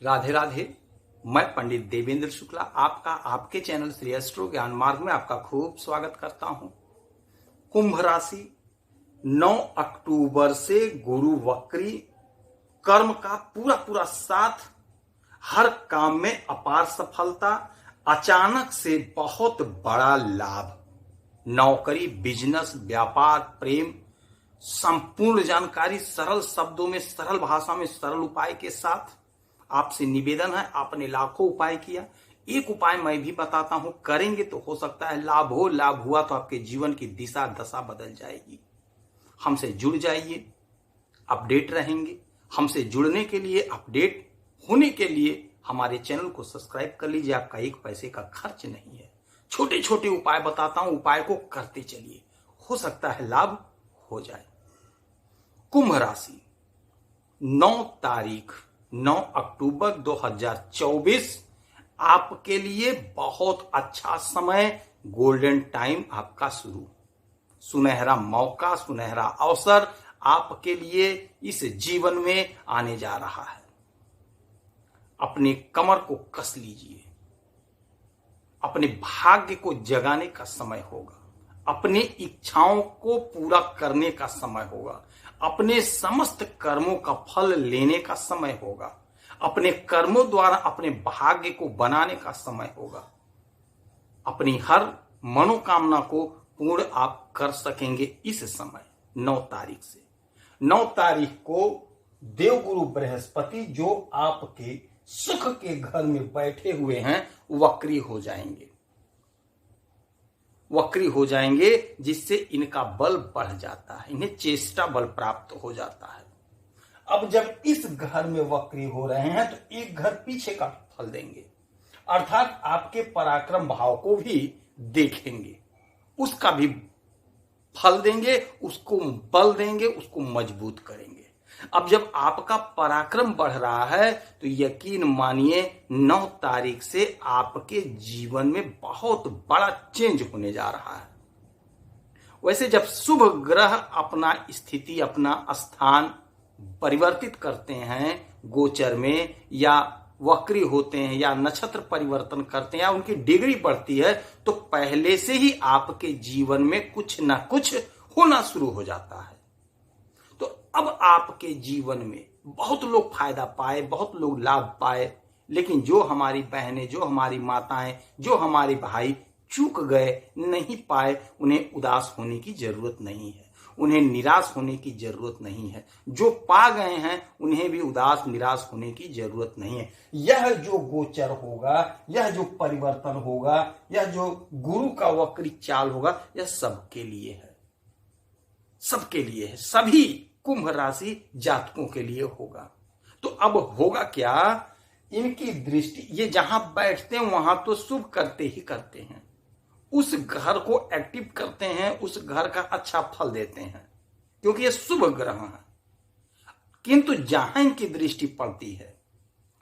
राधे राधे। मैं पंडित देवेंद्र शुक्ला आपका आपके चैनल श्री एस्ट्रो ज्ञान मार्ग में आपका खूब स्वागत करता हूं। कुंभ राशि 9 अक्टूबर से गुरु वक्री, कर्म का पूरा पूरा साथ, हर काम में अपार सफलता, अचानक से बहुत बड़ा लाभ, नौकरी, बिजनेस, व्यापार, प्रेम, संपूर्ण जानकारी सरल शब्दों में, सरल भाषा में, सरल उपाय के साथ। आपसे निवेदन है, आपने लाखों उपाय किया, एक उपाय मैं भी बताता हूं, करेंगे तो हो सकता है लाभ हो। लाभ हुआ तो आपके जीवन की दिशा दशा बदल जाएगी। हमसे जुड़ जाइए, अपडेट रहेंगे। हमसे जुड़ने के लिए, अपडेट होने के लिए हमारे चैनल को सब्सक्राइब कर लीजिए। आपका एक पैसे का खर्च नहीं है। छोटे छोटे उपाय बताता हूं, उपाय को करते चलिए, हो सकता है लाभ हो जाए। कुंभ राशि 9 अक्टूबर 2024 आपके लिए बहुत अच्छा समय, गोल्डन टाइम आपका शुरू, सुनहरा मौका, सुनहरा अवसर आपके लिए इस जीवन में आने जा रहा है। अपने कमर को कस लीजिए, अपने भाग्य को जगाने का समय होगा, अपनी इच्छाओं को पूरा करने का समय होगा, अपने समस्त कर्मों का फल लेने का समय होगा, अपने कर्मों द्वारा अपने भाग्य को बनाने का समय होगा। अपनी हर मनोकामना को पूर्ण आप कर सकेंगे इस समय 9 तारीख से। 9 तारीख को देवगुरु बृहस्पति जो आपके सुख के घर में बैठे हुए हैं वक्री हो जाएंगे। वक्री हो जाएंगे जिससे इनका बल बढ़ जाता है, इन्हें चेष्टा बल प्राप्त हो जाता है। अब जब इस घर में वक्री हो रहे हैं तो एक घर पीछे का फल देंगे, अर्थात आपके पराक्रम भाव को भी देखेंगे, उसका भी फल देंगे, उसको बल देंगे, उसको मजबूत करेंगे। अब जब आपका पराक्रम बढ़ रहा है तो यकीन मानिए 9 तारीख से आपके जीवन में बहुत बड़ा चेंज होने जा रहा है। वैसे जब शुभ ग्रह अपना स्थिति, अपना स्थान परिवर्तित करते हैं गोचर में, या वक्री होते हैं, या नक्षत्र परिवर्तन करते हैं, या उनकी डिग्री बढ़ती है, तो पहले से ही आपके जीवन में कुछ ना कुछ होना शुरू हो जाता है। तो अब आपके जीवन में बहुत लोग फायदा पाए, बहुत लोग लाभ पाए, लेकिन जो हमारी बहनें, जो हमारी माताएं, जो हमारे भाई चूक गए, नहीं पाए, उन्हें उदास होने की जरूरत नहीं है, उन्हें निराश होने की जरूरत नहीं है। जो पा गए हैं उन्हें भी उदास निराश होने की जरूरत नहीं है। यह जो गोचर होगा, यह जो परिवर्तन होगा, यह जो गुरु का वक्री चाल होगा, यह सबके लिए है, सबके लिए है, सभी कुंभ राशि जातकों के लिए होगा। तो अब होगा क्या, इनकी दृष्टि, ये जहां बैठते हैं वहां तो शुभ करते ही करते हैं, उस घर को एक्टिव करते हैं, उस घर का अच्छा फल देते हैं, क्योंकि ये शुभ ग्रह है। किंतु जहां इनकी दृष्टि पड़ती है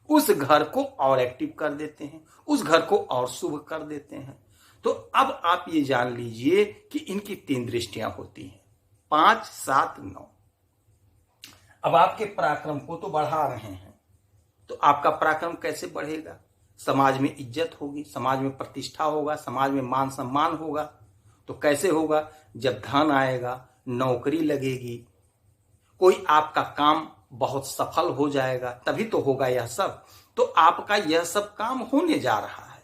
उस घर को और एक्टिव कर देते हैं, उस घर को और शुभ कर देते हैं। तो अब आप ये जान लीजिए कि इनकी 3 दृष्टियां होती हैं, 5, 7, 9। अब आपके पराक्रम को तो बढ़ा रहे हैं, तो आपका पराक्रम कैसे बढ़ेगा? समाज में इज्जत होगी, समाज में प्रतिष्ठा होगा, समाज में मान सम्मान होगा। तो कैसे होगा? जब धन आएगा, नौकरी लगेगी, कोई आपका काम बहुत सफल हो जाएगा, तभी तो होगा यह सब। तो आपका यह सब काम होने जा रहा है,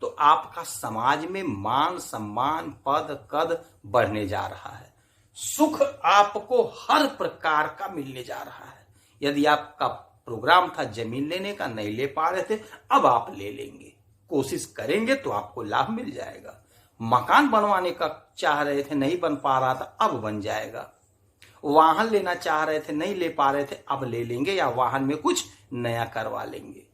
तो आपका समाज में मान सम्मान, पद कद बढ़ने जा रहा है। सुख आपको हर प्रकार का मिलने जा रहा है। यदि आपका प्रोग्राम था जमीन लेने का, नहीं ले पा रहे थे, अब आप ले लेंगे, कोशिश करेंगे तो आपको लाभ मिल जाएगा। मकान बनवाने का चाह रहे थे, नहीं बन पा रहा था, अब बन जाएगा। वाहन लेना चाह रहे थे, नहीं ले पा रहे थे, अब ले लेंगे, या वाहन में कुछ नया करवा लेंगे,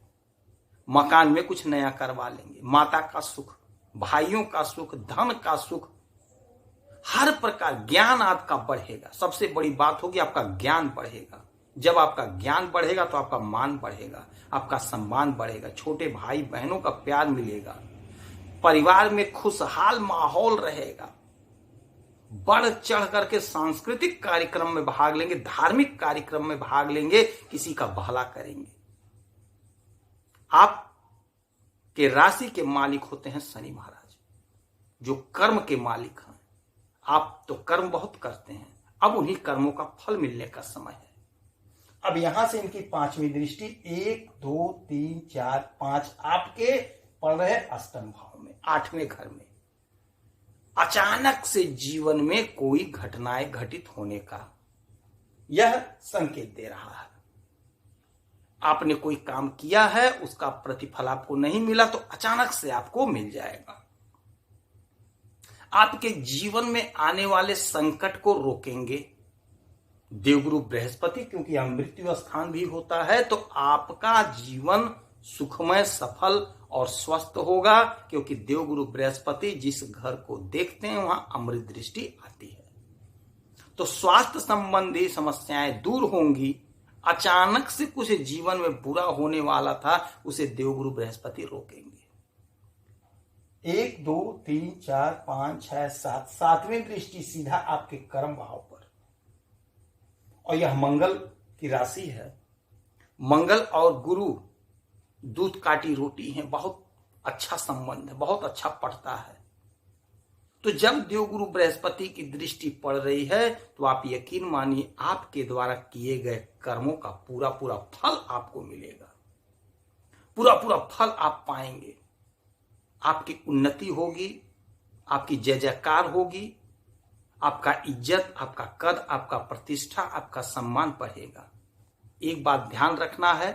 मकान में कुछ नया करवा लेंगे। माता का सुख, भाइयों का सुख, धन का सुख, हर प्रकार ज्ञान आपका बढ़ेगा। सबसे बड़ी बात होगी आपका ज्ञान बढ़ेगा। जब आपका ज्ञान बढ़ेगा तो आपका मान बढ़ेगा, आपका सम्मान बढ़ेगा, छोटे भाई बहनों का प्यार मिलेगा, परिवार में खुशहाल माहौल रहेगा। बढ़ चढ़ करके सांस्कृतिक कार्यक्रम में भाग लेंगे, धार्मिक कार्यक्रम में भाग लेंगे, किसी का भला करेंगे। आप के राशि के मालिक होते हैं शनि महाराज, जो कर्म के मालिक हैं। आप तो कर्म बहुत करते हैं, अब उन्हीं कर्मों का फल मिलने का समय है। अब यहां से इनकी 5वीं दृष्टि 1 2 3 4 5 आपके पड़ रहे अष्टम भाव में, 8वें घर में। अचानक से जीवन में कोई घटनाएं घटित होने का यह संकेत दे रहा है। आपने कोई काम किया है, उसका प्रतिफल आपको नहीं मिला तो अचानक से आपको मिल जाएगा। आपके जीवन में आने वाले संकट को रोकेंगे देवगुरु बृहस्पति, क्योंकि यह मृत्यु स्थान भी होता है। तो आपका जीवन सुखमय, सफल और स्वस्थ होगा, क्योंकि देवगुरु बृहस्पति जिस घर को देखते हैं वहां अमृत दृष्टि आती है। तो स्वास्थ्य संबंधी समस्याएं दूर होंगी। अचानक से कुछ जीवन में बुरा होने वाला था, उसे देवगुरु बृहस्पति रोकेंगे। 1 2 3 4 5 6 7 7वीं दृष्टि सीधा आपके कर्म भाव पर, और यह मंगल की राशि है। मंगल और गुरु दूध काटी रोटी है, बहुत अच्छा संबंध है, बहुत अच्छा पड़ता है। तो जब देवगुरु बृहस्पति की दृष्टि पड़ रही है तो आप यकीन मानिए आपके द्वारा किए गए कर्मों का पूरा पूरा फल आपको मिलेगा, पूरा पूरा फल आप पाएंगे। आपकी उन्नति होगी, आपकी जय जयकार होगी, आपका इज्जत, आपका कद, आपका प्रतिष्ठा, आपका सम्मान बढ़ेगा। एक बात ध्यान रखना है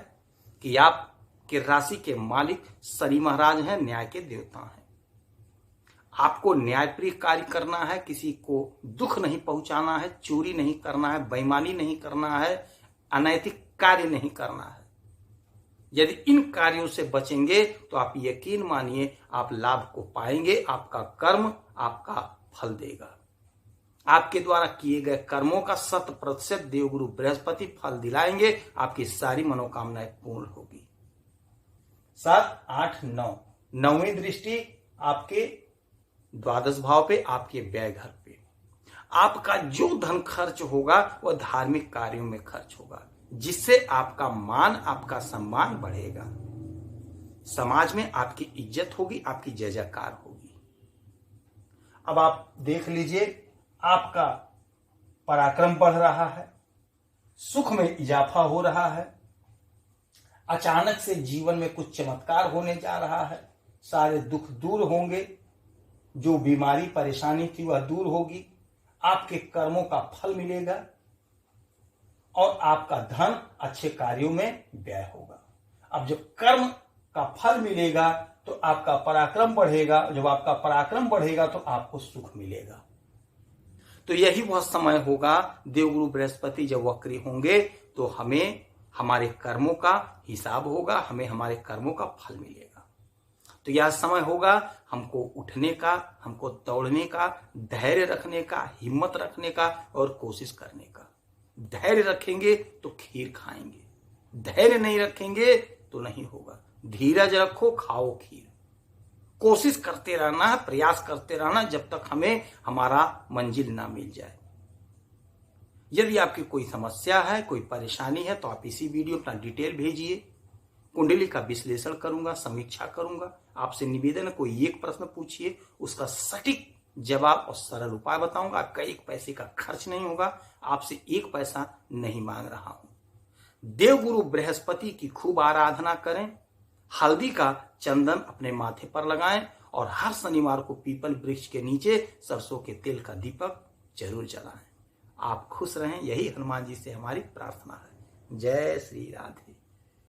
कि आपके राशि के मालिक शनि महाराज हैं, न्याय के देवता हैं। आपको न्यायप्रिय कार्य करना है, किसी को दुख नहीं पहुंचाना है, चोरी नहीं करना है, बेईमानी नहीं करना है, अनैतिक कार्य नहीं करना है। यदि इन कार्यों से बचेंगे तो आप यकीन मानिए आप लाभ को पाएंगे। आपका कर्म आपका फल देगा। आपके द्वारा किए गए कर्मों का 100% देवगुरु बृहस्पति फल दिलाएंगे। आपकी सारी मनोकामनाएं पूर्ण होगी। 7 8 9 9वीं दृष्टि आपके द्वादश भाव पे, आपके व्यय घर पे। आपका जो धन खर्च होगा वह धार्मिक कार्यों में खर्च होगा, जिससे आपका मान, आपका सम्मान बढ़ेगा। समाज में आपकी इज्जत होगी, आपकी जय जयकार होगी। अब आप देख लीजिए, आपका पराक्रम बढ़ रहा है, सुख में इजाफा हो रहा है, अचानक से जीवन में कुछ चमत्कार होने जा रहा है, सारे दुख दूर होंगे, जो बीमारी परेशानी थी वह दूर होगी, आपके कर्मों का फल मिलेगा और आपका धन अच्छे कार्यों में व्यय होगा। अब जब कर्म का फल मिलेगा तो आपका पराक्रम बढ़ेगा, जब आपका पराक्रम बढ़ेगा तो आपको सुख मिलेगा। तो यही वह समय होगा, देवगुरु बृहस्पति जब वक्री होंगे तो हमें हमारे कर्मों का हिसाब होगा, हमें हमारे कर्मों का फल मिलेगा। तो यह समय होगा हमको उठने का, हमको दौड़ने का, धैर्य रखने का, हिम्मत रखने का और कोशिश करने का। धैर्य रखेंगे तो खीर खाएंगे, धैर्य नहीं रखेंगे तो नहीं होगा। धीरज रखो, खाओ खीर। कोशिश करते रहना है, प्रयास करते रहना जब तक हमें हमारा मंजिल ना मिल जाए। यदि आपकी कोई समस्या है, कोई परेशानी है तो आप इसी वीडियो अपना डिटेल भेजिए। कुंडली का विश्लेषण करूंगा, समीक्षा करूंगा। आपसे निवेदन है, कोई एक प्रश्न पूछिए, उसका सटीक जवाब और सरल उपाय बताऊंगा। आपका 1 पैसे का खर्च नहीं होगा, आपसे 1 पैसा नहीं मांग रहा हूं। देवगुरु बृहस्पति की खूब आराधना करें, हल्दी का चंदन अपने माथे पर लगाएं और हर शनिवार को पीपल वृक्ष के नीचे सरसों के तेल का दीपक जरूर जलाएं। आप खुश रहें, यही हनुमान जी से हमारी प्रार्थना है। जय श्री राधे।